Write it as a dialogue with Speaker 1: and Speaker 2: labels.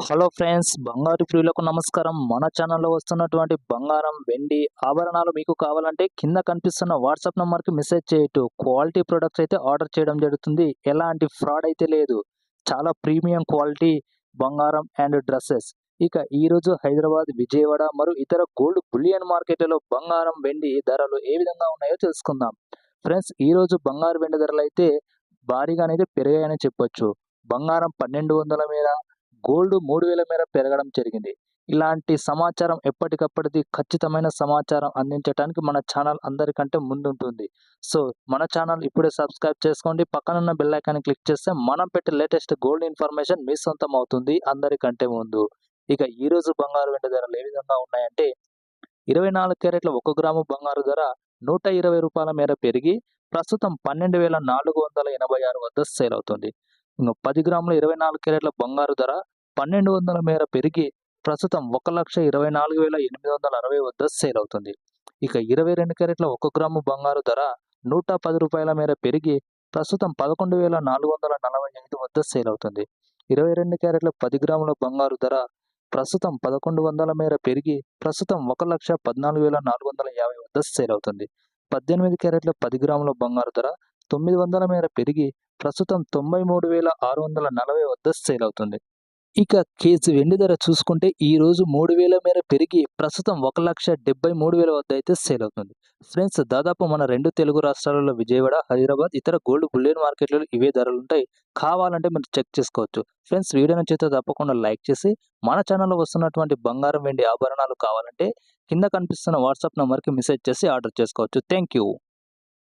Speaker 1: Hello friends, బంగారు ప్రియులకు నమస్కారం. మన ఛానల్లో వస్తున్నటువంటి బంగారం, వెండి ఆభరణాలు మీకు కావాలంటే కింద కనిపిస్తున్న వాట్సాప్ నంబర్కి మెసేజ్ చేయొచ్చు. క్వాలిటీ ప్రొడక్ట్స్ అయితే ఆర్డర్ చేయడం జరుగుతుంది. ఎలాంటి ఫ్రాడ్ అయితే లేదు. చాలా ప్రీమియం క్వాలిటీ బంగారం అండ్ డ్రెస్సెస్. ఇక ఈరోజు హైదరాబాద్, విజయవాడ మరియు ఇతర గోల్డ్ బులియన్ మార్కెట్లలో బంగారం, వెండి ధరలు ఏ విధంగా ఉన్నాయో తెలుసుకుందాం. ఫ్రెండ్స్, ఈరోజు బంగారు, వెండి ధరలు అయితే భారీగానైతే పెరిగాయని చెప్పొచ్చు. బంగారం 1200 మేర, గోల్డ్ 3000 మేర పెరగడం జరిగింది. ఇలాంటి సమాచారం ఎప్పటికప్పటిది ఖచ్చితమైన సమాచారం అందించడానికి మన ఛానల్ అందరికంటే ముందుంటుంది. సో, మన ఛానల్ ఇప్పుడే సబ్స్క్రైబ్ చేసుకోండి. పక్కనున్న బెల్ ఐకాన్ని క్లిక్ చేస్తే మనం పెట్టే లేటెస్ట్ గోల్డ్ ఇన్ఫర్మేషన్ మీ సొంతం అవుతుంది అందరికంటే ముందు. ఇక ఈరోజు బంగారు, వెండి ధరలు ఏ విధంగా ఉన్నాయంటే 24 క్యారెట్ల 1 గ్రాము బంగారు ధర రూ. 120 మేర పెరిగి ప్రస్తుతం 12,486 వద్ద సేల్ అవుతుంది. 10 గ్రాముల 24 క్యారెట్ల బంగారు ధర 1200 మేర పెరిగి ప్రస్తుతం 1,24,860 వద్ద సేల్ అవుతుంది. ఇక 22 క్యారెట్ల 1 గ్రాము బంగారు ధర రూ. 110 మేర పెరిగి ప్రస్తుతం 11,445 వద్ద సేల్ అవుతుంది. 22 క్యారెట్ల 10 గ్రాముల బంగారు ధర ప్రస్తుతం 1,100 మేర పెరిగి ప్రస్తుతం 1,14,450 వద్ద సేల్ అవుతుంది. 18 క్యారెట్ల 10 గ్రాముల బంగారు ధర 900 మేర పెరిగి ప్రస్తుతం 93,640 వద్ద సేల్ అవుతుంది. ఇక కేజీ వెండి ధర చూసుకుంటే ఈరోజు 3000 మేర పెరిగి ప్రస్తుతం 1,73,000 వద్ద అయితే సేల్ అవుతుంది. ఫ్రెండ్స్, దాదాపు మన 2 తెలుగు రాష్ట్రాలలో విజయవాడ, హైదరాబాద్ ఇతర గోల్డ్ బులియన్ మార్కెట్లలో ఇవే ధరలు ఉంటాయి. కావాలంటే మీరు చెక్ చేసుకోవచ్చు. ఫ్రెండ్స్, వీడియో నచ్చితే తప్పకుండా లైక్ చేసి మన ఛానల్లో వస్తున్నటువంటి బంగారం, వెండి ఆభరణాలు కావాలంటే కింద కనిపిస్తున్న వాట్సాప్ నంబర్కి మెసేజ్ చేసి ఆర్డర్ చేసుకోవచ్చు. Thank you.